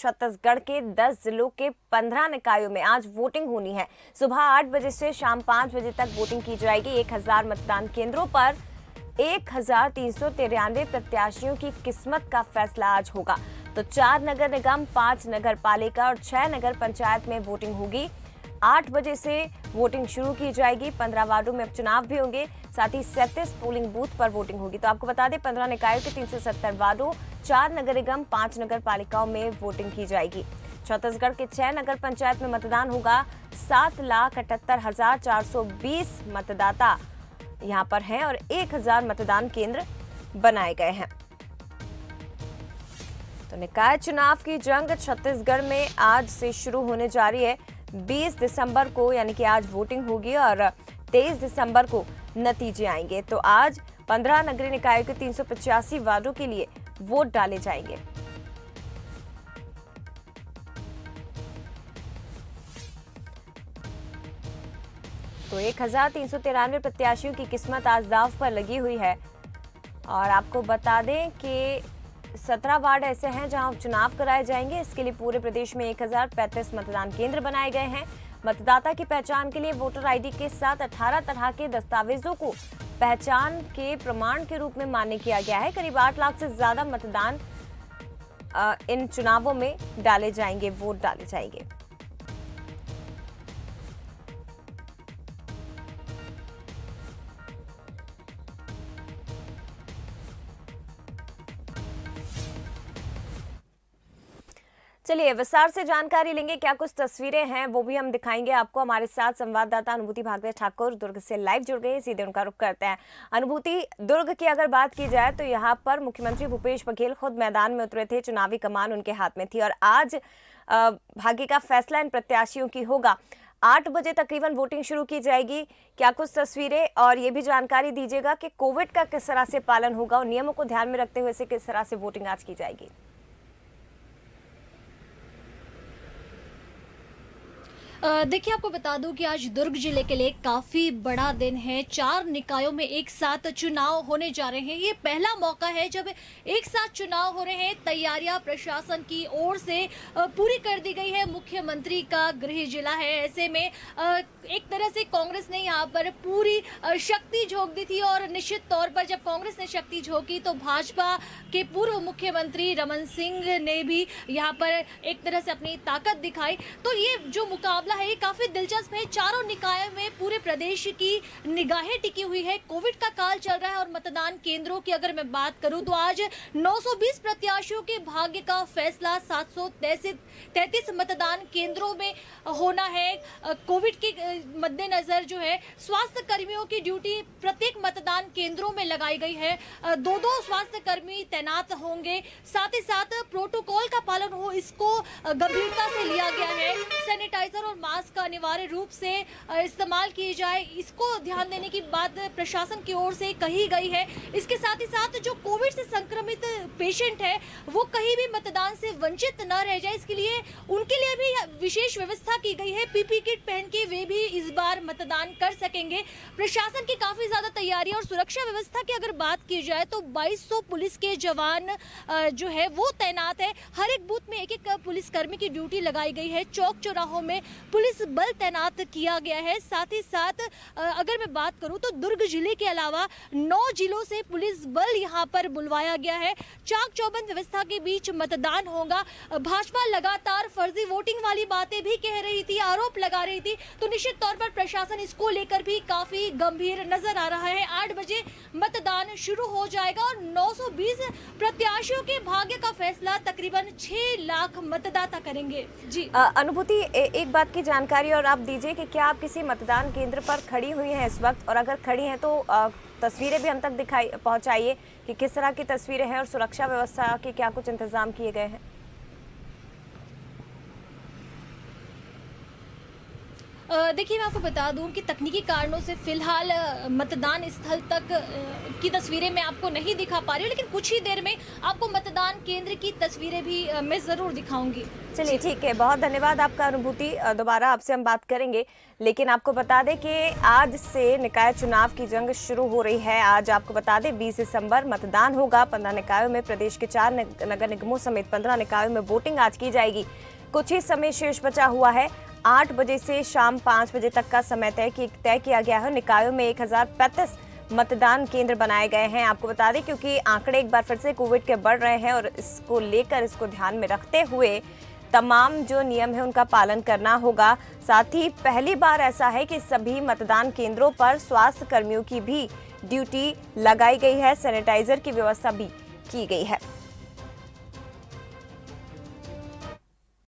छत्तीसगढ़ के 10 जिलों के 15 निकायों में आज वोटिंग होनी है। सुबह 8 बजे से शाम 5 बजे तक वोटिंग की जाएगी। 1000 मतदान केंद्रों पर 1393 प्रत्याशियों की किस्मत का फैसला आज होगा। तो 4 नगर निगम, 5 नगर पालिका और 6 नगर पंचायत में वोटिंग होगी। 8 बजे से वोटिंग शुरू की जाएगी। 15 वार्डों में उपचुनाव भी होंगे, साथ ही 37 पोलिंग बूथ पर वोटिंग होगी। तो आपको बता दें 15 निकायों के 370 वार्डों, 4 नगर निगम, 5 नगर पालिकाओं में वोटिंग की जाएगी। छत्तीसगढ़ के 6 नगर पंचायत में मतदान होगा। 7,78,420 मतदाता यहाँ पर हैं और 1000 मतदान केंद्र बनाए गए हैं। तो निकाय चुनाव की जंग छत्तीसगढ़ में आज से शुरू होने जा रही है। 20 दिसंबर को यानी कि आज वोटिंग होगी और 23 दिसंबर को नतीजे आएंगे। तो आज 15 नगरीय निकायों के 385 वार्डों के लिए वोट डाले जाएंगे। तो 1393 प्रत्याशियों की किस्मत आज दांव पर लगी हुई है। और आपको बता दें कि 17 वार्ड ऐसे हैं जहां उपचुनाव कराए जाएंगे। इसके लिए पूरे प्रदेश में 1035 मतदान केंद्र बनाए गए हैं। मतदाता की पहचान के लिए वोटर आईडी के साथ 18 तरह के दस्तावेजों को पहचान के प्रमाण के रूप में मान्य किया गया है। करीब 8 लाख से ज्यादा मतदान इन चुनावों में डाले जाएंगे, वोट डाले जाएंगे। चलिए विस्तार से जानकारी लेंगे, क्या कुछ तस्वीरें हैं वो भी हम दिखाएंगे आपको। हमारे साथ संवाददाता अनुभूति भागवत ठाकुर दुर्ग से लाइव जुड़ गए, सीधे उनका रुख करते हैं। अनुभूति, दुर्ग की अगर बात की जाए तो यहाँ पर मुख्यमंत्री भूपेश बघेल खुद मैदान में उतरे थे, चुनावी कमान उनके हाथ में थी और आज भाग्य का फैसला इन प्रत्याशियों की होगा। 8 बजे तकरीबन वोटिंग शुरू की जाएगी। क्या कुछ तस्वीरें और ये भी जानकारी दीजिएगा कि कोविड का किस तरह से पालन होगा और नियमों को ध्यान में रखते हुए से किस तरह से वोटिंग आज की जाएगी। देखिए, आपको बता दूं कि आज दुर्ग जिले के लिए काफी बड़ा दिन है। 4 निकायों में एक साथ चुनाव होने जा रहे हैं। ये पहला मौका है जब एक साथ चुनाव हो रहे हैं। तैयारियां प्रशासन की ओर से पूरी कर दी गई है। मुख्यमंत्री का गृह जिला है, ऐसे में एक तरह से कांग्रेस ने यहाँ पर पूरी शक्ति झोंक दी थी और निश्चित तौर पर जब कांग्रेस ने शक्ति झोंकी तो भाजपा के पूर्व मुख्यमंत्री रमन सिंह ने भी यहाँ पर एक तरह से अपनी ताकत दिखाई। तो ये जो मुकाबला है ये काफी दिलचस्प है। चारों निकायों में पूरे प्रदेश की निगाहें टिकी हुई है। कोविड का काल चल रहा है और मतदान केंद्रों की अगर मैं बात करूं तो आज 920 प्रत्याशियों के भाग्य का फैसला 733 मतदान केंद्रों में होना है। कोविड के मद्देनजर जो है स्वास्थ्य कर्मियों की ड्यूटी प्रत्येक मतदान केंद्रों में लगाई गई है। 2-2 स्वास्थ्य कर्मी तैनात होंगे। साथ ही साथ प्रोटोकॉल का पालन हो, इसको गंभीरता से लिया गया है। सैनिटाइजर और मास्क का अनिवार्य रूप से इस्तेमाल किए जाए, इसको ध्यान देने की बात प्रशासन की ओर से कही गई है। इसके साथ ही साथ जो कोविड से संक्रमित पेशेंट है वो कहीं भी मतदान से वंचित न रह जाए, इसके लिए उनके लिए भी विशेष व्यवस्था की गई है। पीपी किट पहन के वे भी इस बार मतदान कर सकेंगे। प्रशासन की काफी ज्यादा तैयारी और सुरक्षा व्यवस्था की अगर बात की जाए तो 2200 पुलिस के जवान जो है वो तैनात है। हर एक बूथ में एक पुलिसकर्मी की ड्यूटी लगाई गई है। चौक चौराहों में पुलिस बल तैनात किया गया है। साथ ही साथ अगर मैं बात करूं तो दुर्ग जिले के अलावा 9 जिलों से पुलिस बल यहां पर बुलवाया गया है। चाक चौबंद व्यवस्था के बीच मतदान होगा। भाजपा लगातार फर्जी वोटिंग वाली बातें भी कह रही थी, आरोप लगा रही थी, तो निश्चित तौर पर प्रशासन इसको लेकर भी काफी गंभीर नजर आ रहा है। 8 बजे मतदान शुरू हो जाएगा और 920 प्रत्याशियों के भाग्य का फैसला तकरीबन 6 लाख मतदाता करेंगे। जी अनुभूति, एक बात की जानकारी और आप दीजिए कि क्या आप किसी मतदान केंद्र पर खड़ी हुई हैं इस वक्त, और अगर खड़ी हैं तो तस्वीरें भी हम तक पहुंचाइए कि किस तरह की तस्वीरें हैं और सुरक्षा व्यवस्था के क्या कुछ इंतजाम किए गए हैं। देखिए, मैं आपको बता दूं कि तकनीकी कारणों से फिलहाल मतदान स्थल तक की तस्वीरें मैं आपको नहीं दिखा पा रही हूँ, लेकिन कुछ ही देर में आपको मतदान केंद्र की तस्वीरें भी मैं ज़रूर दिखाऊंगी। चलिए ठीक है, बहुत धन्यवाद आपका अनुभूति। दोबारा आपसे हम बात करेंगे, लेकिन आपको बता दें कि आज से निकाय चुनाव की जंग शुरू हो रही है। आज आपको बता दें 20 दिसंबर मतदान होगा। 15 निकायों में प्रदेश के 4 नगर निगमों समेत 15 निकायों में वोटिंग आज की जाएगी। कुछ ही समय शेष बचा हुआ है। 8 बजे से शाम 5 बजे तक का समय तय किया गया है। निकायों में 1035 मतदान केंद्र बनाए गए हैं। आपको बता दें क्योंकि आंकड़े एक बार फिर से कोविड के बढ़ रहे हैं और इसको ध्यान में रखते हुए तमाम जो नियम है उनका पालन करना होगा। साथ ही पहली बार ऐसा है कि सभी मतदान केंद्रों पर स्वास्थ्य कर्मियों की भी ड्यूटी लगाई गई है, सैनिटाइजर की व्यवस्था भी की गई है।